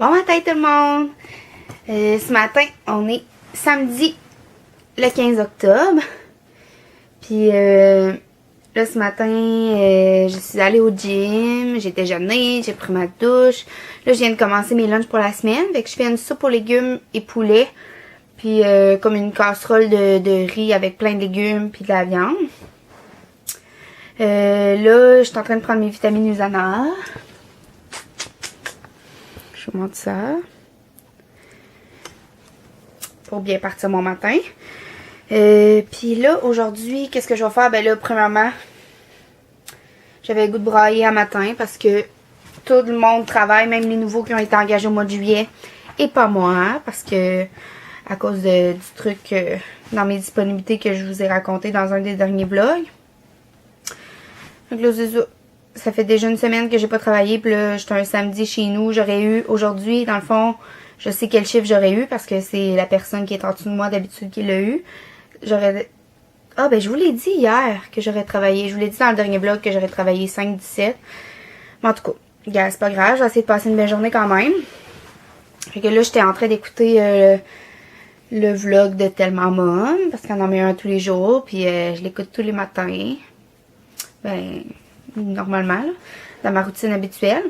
Bon matin tout le monde! Ce matin, on est samedi le 15 octobre. Puis là ce matin, je suis allée au gym, j'ai déjeuné, j'ai pris ma douche. Là je viens de commencer mes lunchs pour la semaine. Fait que je fais une soupe aux légumes et poulet. Puis comme une casserole de riz avec plein de légumes puis de la viande. Là, je suis en train de prendre mes vitamines Usana. Je vous montre ça. Pour bien partir mon matin. Puis là, aujourd'hui, qu'est-ce que je vais faire? Ben là, premièrement, j'avais le goût de brailler à matin parce que tout le monde travaille, même les nouveaux qui ont été engagés au mois de juillet. Et pas moi, parce que à cause du truc dans mes disponibilités que je vous ai raconté dans un des derniers vlogs. Donc là, c'est ça. Ça fait déjà une semaine que j'ai pas travaillé, puis là, j'étais un samedi chez nous. J'aurais eu aujourd'hui, dans le fond, je sais quel chiffre j'aurais eu parce que c'est la personne qui est en dessous de moi d'habitude qui l'a eu. J'aurais... Ah, ben je vous l'ai dit hier que j'aurais travaillé. Je vous l'ai dit dans le dernier vlog que j'aurais travaillé 5-17. Mais en tout cas, gars, c'est pas grave. J'ai essayé de passer une belle journée quand même. Fait que là, j'étais en train d'écouter le vlog de Tellement Mom parce qu'on en met un tous les jours. Puis je l'écoute tous les matins. Ben... normalement, là, dans ma routine habituelle.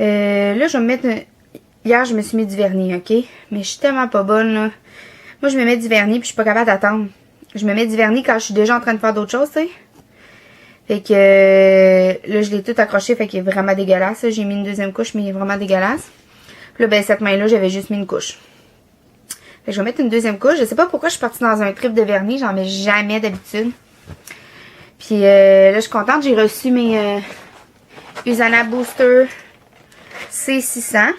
Là, je vais me mettre... Hier, je me suis mis du vernis, OK? Mais je suis tellement pas bonne, là. Moi, je me mets du vernis, puis je suis pas capable d'attendre. Je me mets du vernis quand je suis déjà en train de faire d'autres choses, tu sais. Fait que... là, je l'ai tout accroché, fait qu'il est vraiment dégueulasse. J'ai mis une deuxième couche, mais il est vraiment dégueulasse. Puis là, ben, cette main-là, j'avais juste mis une couche. Fait que je vais mettre une deuxième couche. Je sais pas pourquoi je suis partie dans un trip de vernis. J'en mets jamais d'habitude. Puis là, je suis contente. J'ai reçu mes Usana Booster C600.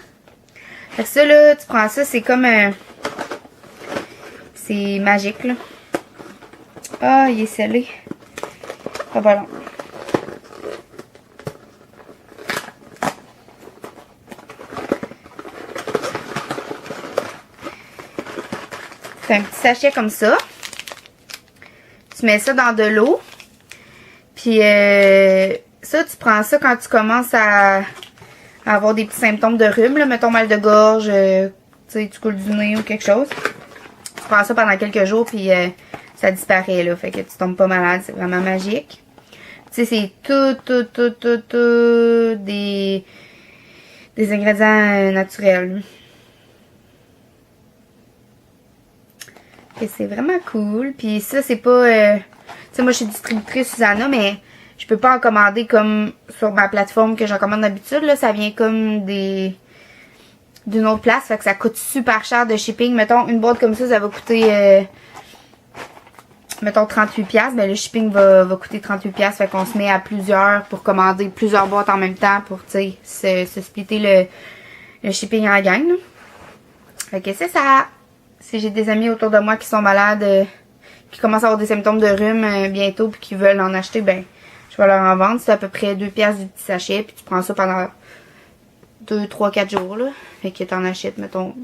Fait que ça, là, tu prends ça, c'est comme... c'est magique, là. Ah, il est scellé. Ah, voilà. C'est un petit sachet comme ça. Tu mets ça dans de l'eau. Puis ça, tu prends ça quand tu commences à avoir des petits symptômes de rhume, là, mettons mal de gorge, tu sais, tu coules du nez ou quelque chose. Tu prends ça pendant quelques jours, puis ça disparaît, là, fait que tu tombes pas malade, c'est vraiment magique. Tu sais, c'est tout des ingrédients naturels. Et c'est vraiment cool, puis ça, c'est pas... tu sais, moi, je suis distributrice Usana, mais je peux pas en commander comme sur ma plateforme que j'en commande d'habitude. Là, ça vient comme d'une autre place. Fait que ça coûte super cher de shipping. Mettons, une boîte comme ça va coûter, mettons, 38$. Ben, le shipping va coûter 38$. Fait qu'on se met à plusieurs pour commander plusieurs boîtes en même temps pour, tu sais, se splitter le shipping en gang, là. Fait que c'est ça. Si j'ai des amis autour de moi qui sont malades, qui commencent à avoir des symptômes de rhume bientôt puis qui veulent en acheter, ben, je vais leur en vendre. C'est à peu près 2$ du petit sachet. Puis tu prends ça pendant 2, 3, 4 jours, là. Fait que t'en achètes, mettons,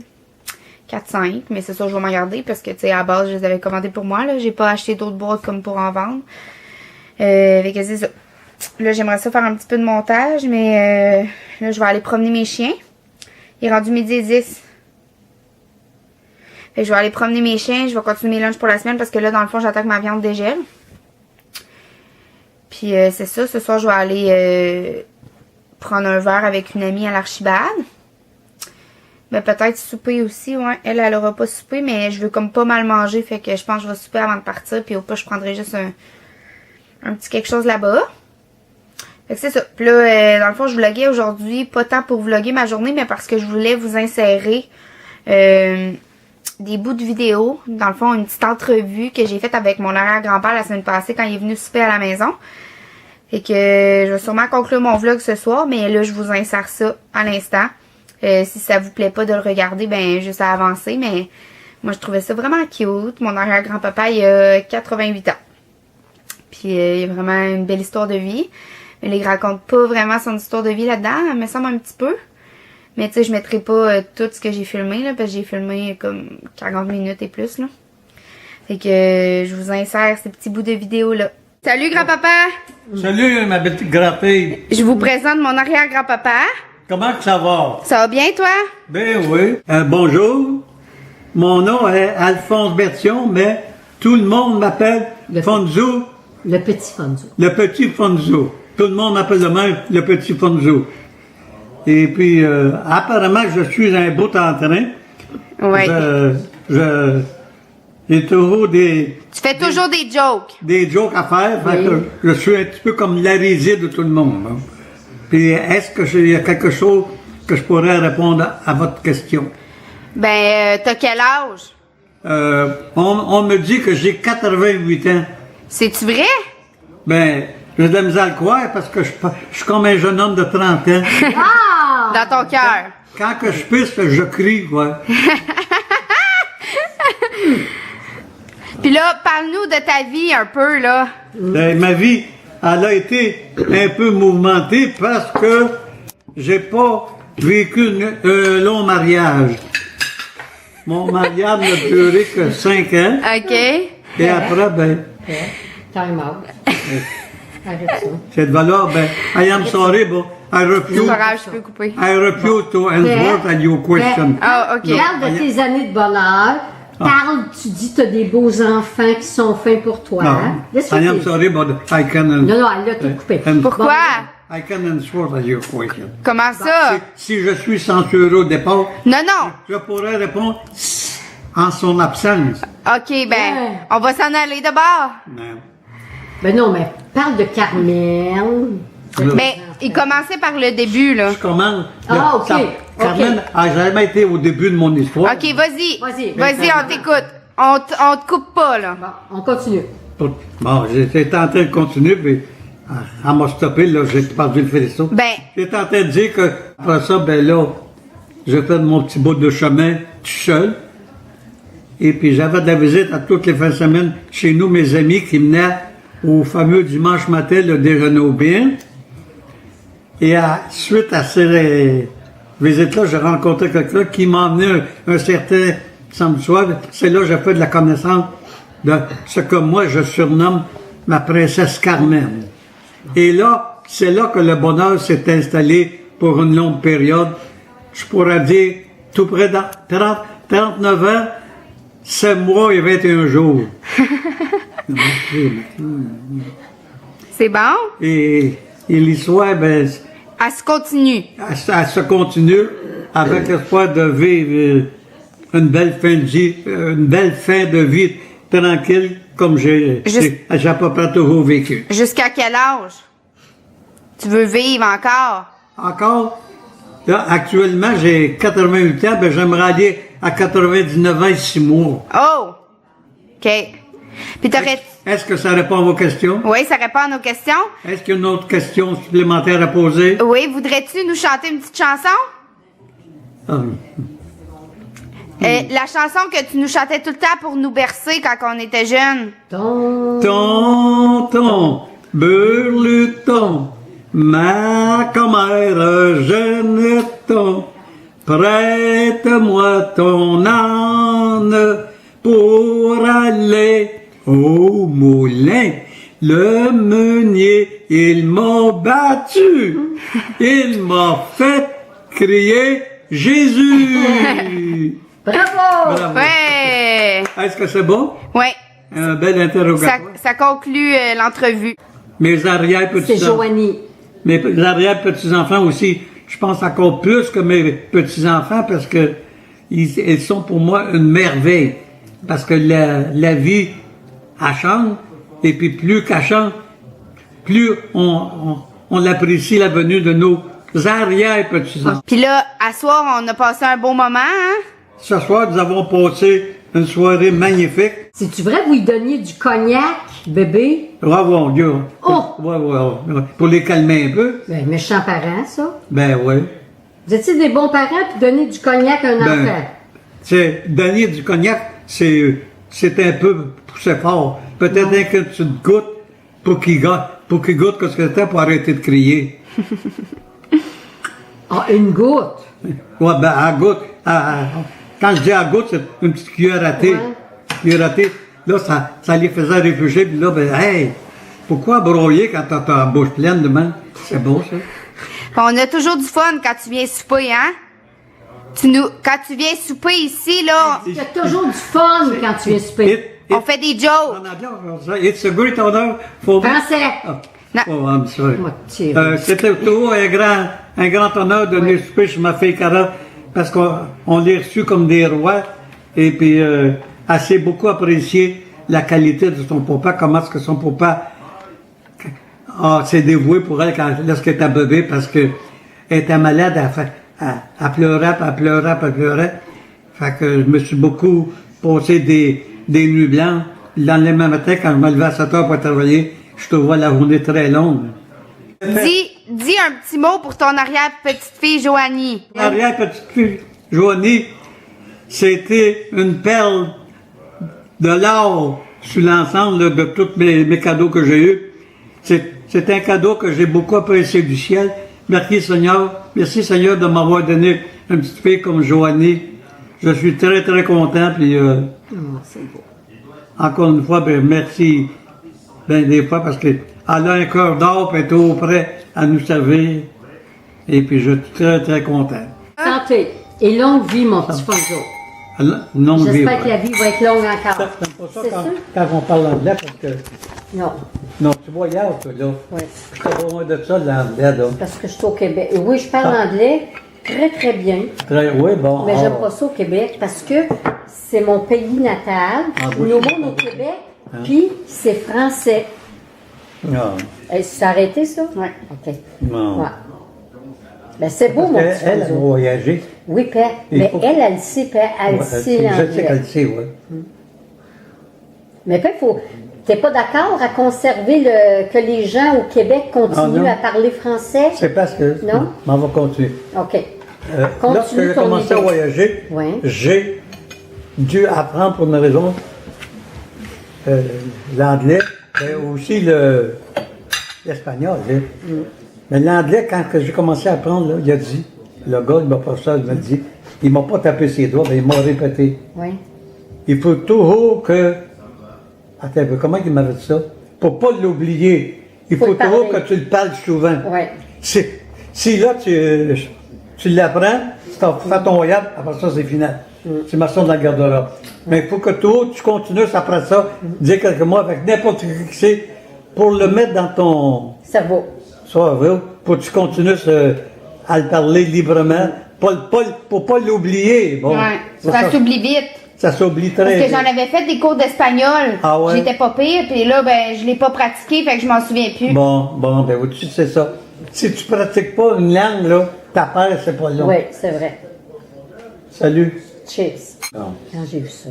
4, 5. Mais c'est ça, je vais m'en garder parce que, tu sais, à la base, je les avais commandés pour moi, là. J'ai pas acheté d'autres boîtes comme pour en vendre. Fait que c'est ça. Là, j'aimerais ça faire un petit peu de montage, mais là, je vais aller promener mes chiens. Il est rendu 12h10. Fait que je vais aller promener mes chiens. Je vais continuer mes lunchs pour la semaine parce que là, dans le fond, j'attends que ma viande dégèle. Puis c'est ça, ce soir je vais aller prendre un verre avec une amie à l'Archibald. Mais peut-être souper aussi, ouais. Elle aura pas souper, mais je veux comme pas mal manger. Fait que je pense que je vais souper avant de partir. Puis au pas, je prendrai juste un petit quelque chose là-bas. Fait que c'est ça. Puis là, dans le fond, je vloguais aujourd'hui. Pas tant pour vlogger ma journée, mais parce que je voulais vous insérer des bouts de vidéo. Dans le fond, une petite entrevue que j'ai faite avec mon arrière-grand-père la semaine passée quand il est venu souper à la maison. Fait que je vais sûrement conclure mon vlog ce soir, mais là, je vous insère ça à l'instant. Si ça vous plaît pas de le regarder, ben juste à avancer. Mais moi, je trouvais ça vraiment cute. Mon arrière-grand-papa, il a 88 ans. Puis il a vraiment une belle histoire de vie. Mais il raconte pas vraiment son histoire de vie là-dedans. Elle me semble un petit peu. Mais tu sais, je mettrai pas tout ce que j'ai filmé, là, parce que j'ai filmé comme 40 minutes et plus, là. Fait que je vous insère ces petits bouts de vidéo-là. Salut, grand-papa! Salut, ma petite grand-fille! Je vous présente mon arrière-grand-papa. Comment que ça va? Ça va bien, toi? Ben oui. Bonjour. Mon nom est Alphonse Bertillon, mais tout le monde m'appelle Fonzo. Le petit Fonzo. Le petit Fonzo. Tout le monde m'appelle de même le petit Fonzo. Et puis, apparemment, je suis un bout en train. Oui. J'ai toujours des Tu fais toujours des jokes. jokes à faire. Fait Oui. que je suis un petit peu comme l'hérésie de tout le monde. Hein. Puis, est-ce qu'il y a quelque chose que je pourrais répondre à votre question? Ben, t'as quel âge? On me dit que j'ai 88 ans. C'est-tu vrai? Ben, j'ai de la misère à le croire parce que je suis comme un jeune homme de 30 ans. Ah! Dans ton cœur. Quand que je pisse, je crie, quoi. Puis là, parle-nous de ta vie un peu, là. Ben, ma vie, elle a été un peu mouvementée parce que j'ai pas vécu un long mariage. Mon mariage n'a duré que 5 ans. OK. Et après, ben, Time out. Arrête ça. cette valeur, ben, I am sorry, but I C'est refuse, pas grave, je peux couper. I refuse to answer at your question. Ah, OK. Parle de tes années de bonheur. Parle, tu dis que tu as des beaux enfants qui sont faits pour toi. No, Hein? Laisse-le I am dire. sorry, but I can, Non, non, elle l'a tout coupé. Pourquoi? I can answer at your question. Comment ça? Si je suis censuré au départ, Non, non. je pourrais répondre en son absence. OK, ben, Ouais. on va s'en aller d'abord. Non. Ben non, mais parle de Carmel. Ben, il commençait par le début, là. Je commence. Ah, ok, Carmen a jamais été au début de mon histoire. OK, vas-y. Vas-y. Vas-y, on t'écoute. On te coupe pas, là. Bon, on continue. Bon, j'étais en train de continuer, puis elle m'a stoppé, là, j'ai perdu le fil. Ben, J'étais en train de dire que, après ça, ben là, j'ai fait mon petit bout de chemin tout seul. Et puis j'avais de la visite à toutes les fins de semaine chez nous, mes amis qui venaient au fameux dimanche matin, le déjeuner au bien. Et suite à ces visites-là, j'ai rencontré quelqu'un qui m'a emmené un certain samedi soir. C'est là que j'ai fait de la connaissance de ce que moi je surnomme ma princesse Carmen. Et là, c'est là que le bonheur s'est installé pour une longue période. Je pourrais dire tout près de 39 ans, 7 mois et 21 jours. c'est bon? Et l'histoire, ben, Elle se continue. elle se continue avec l'espoir de vivre une belle fin de vie tranquille comme j'ai à peu près toujours vécu. Jusqu'à quel âge? Tu veux vivre encore? Encore, là, actuellement, j'ai 88 ans, ben, j'aimerais aller à 99 ans et 6 mois. Oh! OK. Puis t'aurais... Est-ce que ça répond à vos questions? Oui, ça répond à nos questions. Est-ce qu'il y a une autre question supplémentaire à poser? Oui, voudrais-tu nous chanter une petite chanson? Ah, La chanson que tu nous chantais tout le temps pour nous bercer quand on était jeunes. Tonton, Burluton, ma commère Jeanneton, prête-moi ton âne pour aller au moulin. Le meunier, il m'a battu, il m'a fait crier Jésus. Bravo! Bravo. Ouais! Est-ce que c'est bon? Ouais. Un bel interrogatoire. Ça conclut l'entrevue. Mes arrière-petits-enfants. C'est Joanie. Mes arrière-petits-enfants aussi, je pense encore plus que mes petits-enfants parce que ils sont pour moi une merveille. Parce que la vie, elle change, et puis plus qu'elle change, plus on apprécie la venue de nos arrière-petits-enfants. Puis là, à soir, on a passé un bon moment, hein? Ce soir, nous avons passé une soirée magnifique. C'est-tu vrai que vous lui donniez du cognac, bébé? Bravo, Dieu. Oh! Ouais. Pour les calmer un peu. Ben, méchant parent, ça. Ben ouais. Vous étiez des bons parents puis donner du cognac à un enfant? C'est donner du cognac, c'est un peu poussé fort. Peut-être que tu te goûtes pour qu'il goûte que c'était pour arrêter de crier. Ah, une goutte. Ouais, ben, à goûte. Quand je dis à goûte, c'est une petite cuillère à thé. Ouais. Cuillère à thé. Là, ça les faisait réfugier. Puis là, ben, hey, pourquoi broyer quand t'as ta bouche pleine de main? C'est beau, ça. On a toujours du fun quand tu viens souper, hein? Quand tu viens souper ici, là, Il y a toujours du fun quand tu viens souper. on fait des jokes. En anglais, on va dire, it's a great honor for me. Français. Ah. Non. Oh, I'm sorry. Moi, tu- C'était toujours un grand honneur de venir souper chez ma fille Cara parce qu'on l'est reçu comme des rois et puis elle s'est beaucoup apprécié la qualité de son papa, comment est-ce que son papa s'est dévoué pour elle lorsqu'elle était bébé parce que elle était malade, elle pleurait, puis elle pleurait, puis elle pleurait. Fait que je me suis beaucoup passé des nuits blanches. Le lendemain matin, quand je me levais à 7 heures pour travailler, je trouvais la journée très longue. Dis un petit mot pour ton arrière-petite-fille Joanie. L'arrière-petite-fille Joanie, c'était une perle de l'or sur l'ensemble de tous mes cadeaux que j'ai eus. C'est un cadeau que j'ai beaucoup apprécié du ciel. Merci Seigneur de m'avoir donné une petite fille comme Joanie. Je suis très très content. Puis c'est beau. encore une fois, ben merci des fois parce qu'elle a un cœur d'or et elle est toujours prêt à nous servir. Et puis je suis très très content. Santé et longue vie, mon petit Fonzo. Non, J'espère que la vie va être longue encore. T'aimes pas ça C'est quand, sûr? quand on parle anglais parce que. Non, Non, tu voyages, toi, là. oui. Je suis pas loin de ça, l'anglais, là. Parce que je suis au Québec. Et oui, je parle anglais très, très bien. Oui, bon. Mais j'aime pas ça au Québec parce que c'est mon pays natal. Ah, Nous oui, sommes au Québec, puis c'est français. Non. C'est arrêté, ça? Ouais. OK. Non. Ouais. Ben, c'est beau, mon petit Elle a Fonzo. voyagé. Oui, Père. Il Mais faut- elle le sait, Père. Elle Ouais, sait je sais l'anglais. qu'elle sait, oui. Mais Père, t'es pas d'accord à conserver que les gens au Québec continuent non. à parler français? C'est parce que. Non? Mais on va continuer. OK. Lorsque Continue j'ai ton commencé à idée. voyager, Oui. j'ai dû apprendre pour une raison l'anglais, mais aussi l'espagnol. Hein. Mais l'anglais, quand que j'ai commencé à apprendre, là, il a dit, le gars, le professeur, il m'a dit, il m'a pas tapé ses doigts, mais il m'a répété. Oui. Il faut toujours que. Attends un peu, comment il m'avait dit ça? Pour pas l'oublier, il Faut faut le toujours parler. que tu le parles souvent. Oui. Si là, tu l'apprends, tu fais ton voyage, après ça, c'est final. Tu m'assumes dans le garde-robe. Mais il faut que tu continues après ça, dire quelques mots avec n'importe qui que c'est, pour le mettre dans ton Cerveau. cerveau, pour que tu continues à le parler librement, pour pas l'oublier. Bon, Ouais. Ça s'oublie vite. ça s'oublie Parce très que vite. j'en avais fait des cours d'espagnol. Ah ouais? J'étais pas pire, puis là, ben, je l'ai pas pratiqué, fait que je m'en souviens plus. Bon, ben au-dessus, c'est ça. Si tu pratiques pas une langue, là, ta paire, c'est pas long. Oui, c'est vrai. Salut. Cheers. Non. Quand j'ai vu ça.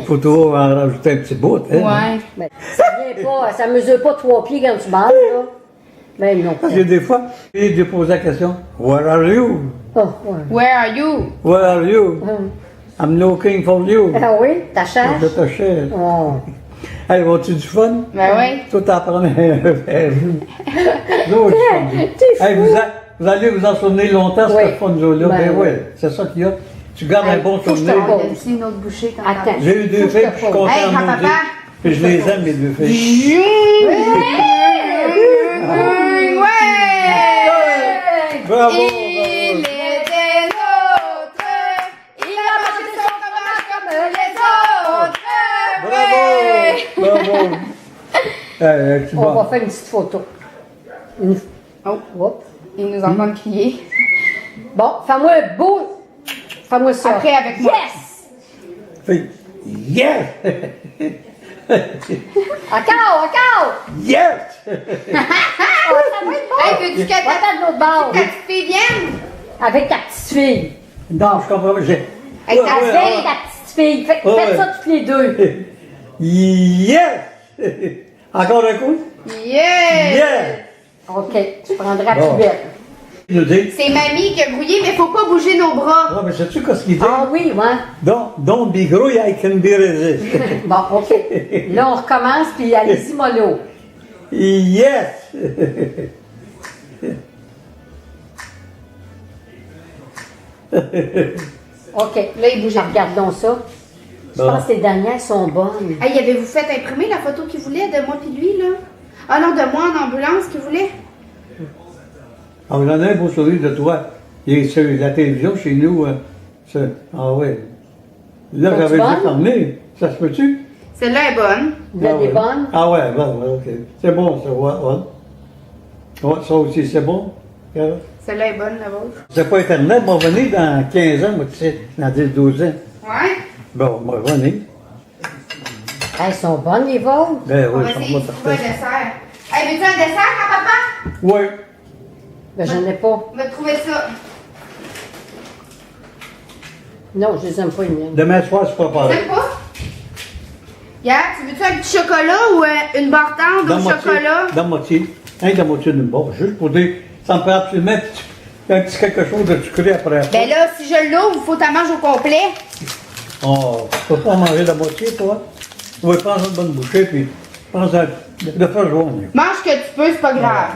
Faut toujours en rajouter un petit bout, hein? Ouais. Ben, ça mesure pas 3 pieds quand tu parles, là. Ben non. Parce que des fois, j'ai posé la question, Where are you? Oh, ouais. Where are you? Where are you? I'm looking for you. Ah oui? Ta charge? Je te cherche. Oh. Hey, vas-tu du fun? Ben oui. Tout en prenant un verre. Nous, du fun. T'es Hey, fou. vous allez vous en souvenir longtemps, Oui. ce fun là. Ben Ben oui. oui, c'est ça qu'il y a. Tu gardes un Hey, bon faut que je te souvenir. pose. Donne-tu une autre bouchée quand Attends. J'ai eu deux Faut que je filles, te puis je suis pose. content Hey, de grand-papa. manger. Puis je les aime, mes deux filles. Ouais! Bravo! Il était l'autre, il a mangé son fromage comme les autres. Bravo! Bravo! Tu On va vois. faire une petite photo. Oh, Hop. ils nous entendent crier. Bon, fais-moi un beau. Fais-moi ça. Après, avec moi. Yes! Fais, yes! Encore! Yes! Oh, ça va être bon! Hey, veux-tu que Va ta de l'autre bord. petite fille vienne? Avec ta petite fille. Non, je comprends pas. Avec ta Avec ta petite fille. Faites Ouais. ça toutes les deux. Yes! Encore un coup? Yeah! Yes! OK, tu prendras Bon. plus belle. Il nous dit. C'est mamie qui a grouillé, mais faut pas bouger nos bras. Non, mais sais-tu qu'est-ce qu'il dit? Ah oui, ouais. Don't be gruy, I can be resist. Bon, OK. Là, on recommence, puis allez-y, mollo. Yes! OK. Là, il bougeait. Regardons ça. Je Bon. pense que les dernières sont bonnes. Hey, avez-vous fait imprimer la photo qu'il voulait de moi puis lui, là? Ah non, de moi en ambulance qu'il voulait? Alors, j'en ai un beau sourire de toi. Il est sur la télévision chez nous. Ah ouais. Là, Sont-tu j'avais déjà bonnes? fermé. Ça se peut-tu? Celle-là est bonne. Vous avez des bonnes? Ah ouais, ok. C'est bon, ça, ouais. Ouais, ça aussi, c'est bon. Regarde. Celle-là est bonne, la vôtre. C'est pas Internet, on va revenir dans 15 ans, moi, tu sais, dans 10-12 ans. Ouais. Bon, on va revenir. Elles sont bonnes, les vôtres? Ben On oui, va ça essayer va de trouver un parfait. dessert. Hey, veux-tu un dessert, hein, papa? Oui. Ben, j'en ai pas. On va trouver ça. Non, je les aime pas, les miennes. Demain soir, c'est pas pareil. T'aimes pas? Yann, tu veux-tu un petit chocolat ou une barre tendre au chocolat? Dans moitié. Dans moitié d'une barre. Juste pour dire, ça me prend absolument un petit quelque chose de sucré après. Ben là, si je l'ouvre, il faut que tu manges au complet. Oh, tu peux pas en manger la moitié, toi? Tu vas prendre une bonne bouchée, puis prends ça, de faire journée. Mange ce que tu peux, c'est pas grave.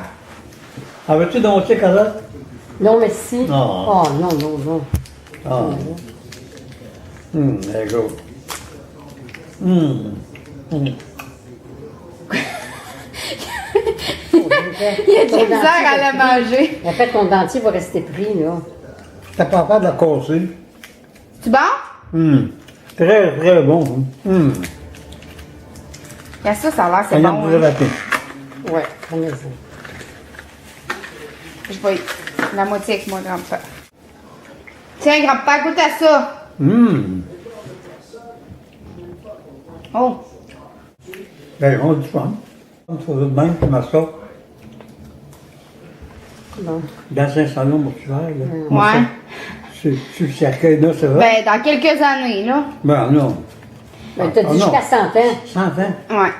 En veux-tu de moitié, Carole? Non, merci. Non. Oh, non, non, non. Ah. There you go. Il y a de la misère à la manger. En fait, ton dentier va rester pris, là. T'as pas peur de la casser? Tu bon? Très, très bon. Ben ça a l'air, c'est Ayant bon. vous Hein. raté. Ouais, prenez-en. Je vais la moitié avec moi, grand-père. Tiens, grand-père, goûte à ça. Oh, Ben, on dit pas. On se fait de même, comme ça. Bon. Dans un salon mortuaire, là. ouais. Sur le cercueil, là, c'est vrai? Ben, dans quelques années, là. Ben, non. Ben, t'as dit non. jusqu'à 100 ans. 100 ans. Ouais.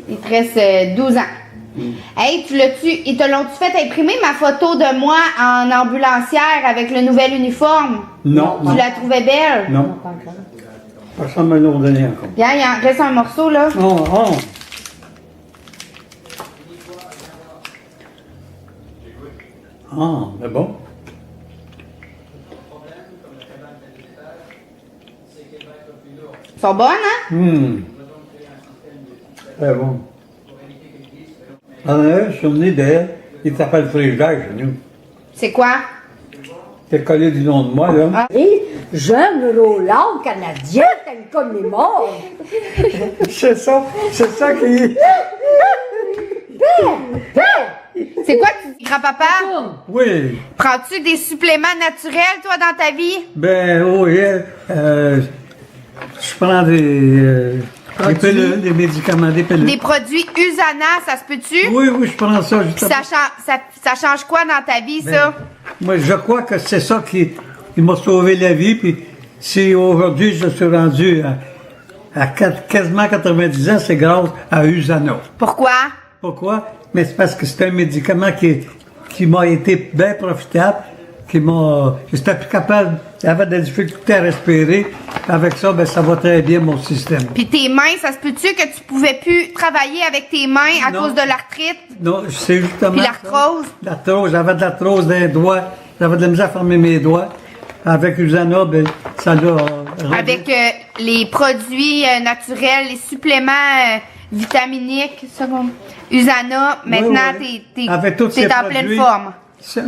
Il te reste 12 ans. Hey, ils te l'ont-tu fait imprimer ma photo de moi en ambulancière avec le nouvel uniforme? Non, Tu non. la trouvais belle? Non. Pas encore. Personne ne me l'a donné encore. Bien, il en reste un morceau, là. Oh, oh. Ah, c'est bon. Ils sont bonnes, hein? Très bon. On a un souvenir d'elle, il s'appelle Frigidaire chez nous. C'est quoi? T'es collé du nom de moi, là. Et jeune Roland canadien, t'aimes comme les morts. C'est ça qui... C'est quoi que tu dis, grand-papa? Oui. Prends-tu des suppléments naturels, toi, dans ta vie? Ben, oui, je prends des pilules, des médicaments, des pilules. Des produits Usana, ça se peut-tu? Oui, oui, je prends ça, Puis justement. ça change quoi dans ta vie, ça? Moi, je crois que c'est ça qui m'a sauvé la vie, puis si aujourd'hui je suis rendu à quasiment 90 ans, c'est grâce à Usana. Pourquoi? Pourquoi? Mais c'est parce que c'est un médicament qui m'a été bien profitable, j'étais plus capable, j'avais des difficultés à respirer. Avec ça, ben, ça va très bien mon système. Puis tes mains, ça se peut-tu que tu pouvais plus travailler avec tes mains à Non. cause de l'arthrite? Non, c'est justement. Puis l'arthrose? L'arthrose, j'avais de l'arthrose dans les doigts, j'avais de la misère à fermer mes doigts. Avec Usana, ben, ça l'a. Avec les produits naturels, les suppléments vitaminiques, ça comme Usana, maintenant oui. t'es Avec tous ces en pleine produits. forme.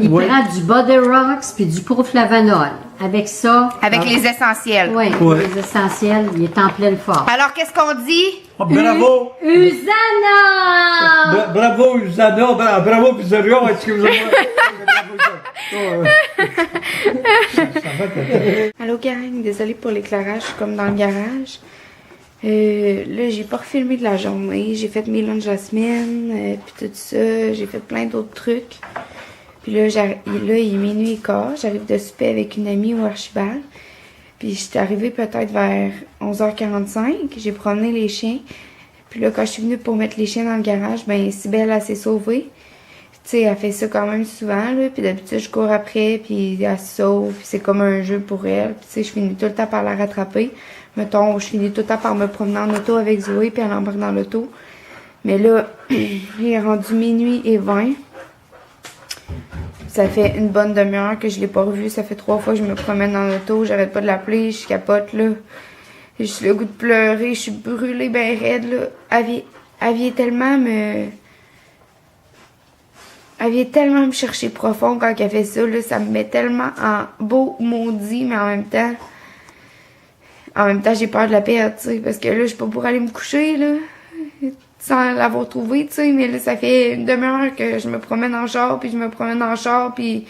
Il Oui. prend du Body Rocks puis du proflavanol. Avec ça, Avec les essentiels. oui, Ouais. les essentiels, il est en pleine forme. Alors, qu'est-ce qu'on dit? Oh, bravo! Usana! Bravo, Usana! Bravo, Pizzeria! Excusez-moi! Ça va, Allô, gang, désolée pour l'éclairage, je suis comme dans le garage. Là, j'ai pas refilmé de la journée. J'ai fait mes lunchs de la semaine, puis tout ça. J'ai fait plein d'autres trucs. Puis là, il est minuit et quart. J'arrive de souper avec une amie au Archibald. Puis j'étais arrivée peut-être vers 11h45. J'ai promené les chiens. Puis là, quand je suis venue pour mettre les chiens dans le garage, ben Cybèle, elle s'est sauvée. Tu sais, elle fait ça quand même souvent, là. Puis d'habitude, je cours après, puis elle se sauve. Puis c'est comme un jeu pour elle. Puis tu sais, je finis tout le temps par la rattraper. Mettons, je finis tout le temps par me promener en auto avec Zoé, puis elle embarque dans l'auto. Mais là, il est rendu minuit et 20. Ça fait une bonne demi-heure que je l'ai pas revue. Ça fait 3 fois que je me promène dans l'auto. J'arrête pas de l'appeler, je capote, là. J'ai le goût de pleurer, je suis brûlée ben raide, là. Elle vient tellement me... Elle vient tellement me chercher profond quand elle fait ça, là. Ça me met tellement en beau maudit, mais en même temps, j'ai peur de la perdre, tu sais, parce que là, je suis pas pour aller me coucher, là, sans l'avoir trouvé, tu sais, mais là, ça fait une demi-heure que je me promène en char, puis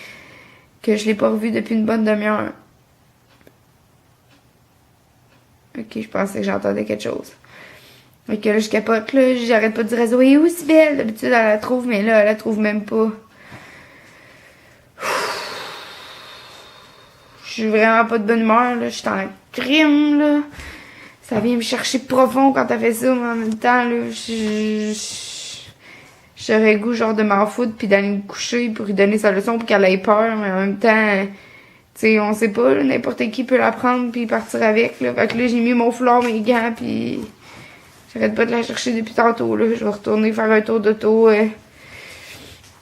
que je l'ai pas revu depuis une bonne demi-heure. Ok, je pensais que j'entendais quelque chose. Fait que là, je capote, là, j'arrête pas de dire à Zoé, elle est aussi belle. D'habitude, elle la trouve, mais là, elle la trouve même pas. Je suis vraiment pas de bonne humeur, là, je suis en crime, là. Ça vient me chercher profond quand t'as fait ça, mais en même temps, là, j'aurais le goût, genre, de m'en foutre puis d'aller me coucher pour lui donner sa leçon pour qu'elle ait peur, mais en même temps, tu sais, on sait pas, là, n'importe qui peut la prendre puis partir avec, là. Fait que là, j'ai mis mon foulard, mes gants, puis j'arrête pas de la chercher depuis tantôt, là. Je vais retourner faire un tour d'auto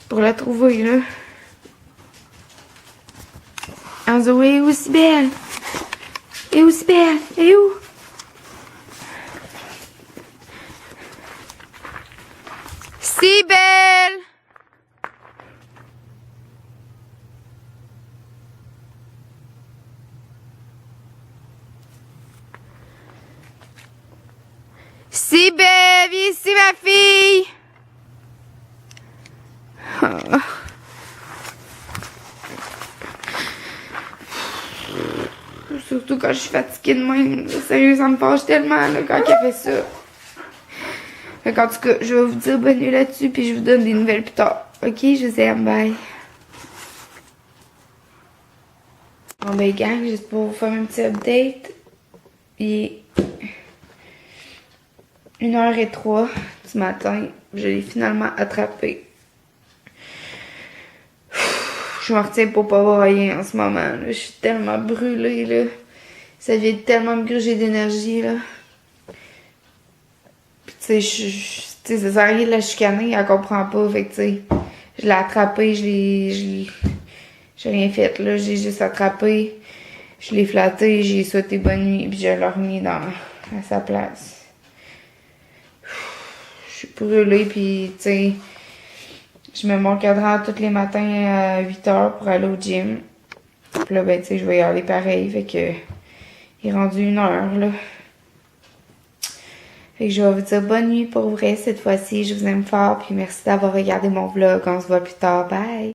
pour la trouver, là. Ah, Zoé est aussi belle. Elle est aussi belle. Elle est où? Si belle! Si belle! Viens ici, ma fille! Oh. Surtout quand je suis fatiguée de même. Sérieux, ça me fâche tellement là, quand elle fait ça. Fait qu'en tout cas, je vais vous dire bonne nuit là-dessus, puis je vous donne des nouvelles plus tard. Ok, je vous aime, bye. Bon ben gang, juste pour vous faire un petit update. Il est 1h03 du matin. Je l'ai finalement attrapé. Je me retiens pour pas voir rien en ce moment. Là. Je suis tellement brûlée, là. Ça vient tellement me gruger d'énergie, là. Puis, tu sais, ça sert à rien de la chicaner, elle comprend pas. Fait que, tu sais, je l'ai attrapée, j'ai rien fait, là. J'ai juste attrapé, je l'ai flatté, j'ai souhaité bonne nuit, puis je l'ai remis à sa place. Je suis brûlée, puis, tu sais, je me mets mon cadran tous les matins à 8h pour aller au gym. Puis là, ben, tu sais, je vais y aller pareil. Fait que, il est rendu 1h, là. Fait que je vais vous dire bonne nuit pour vrai cette fois-ci. Je vous aime fort. Puis merci d'avoir regardé mon vlog. On se voit plus tard. Bye!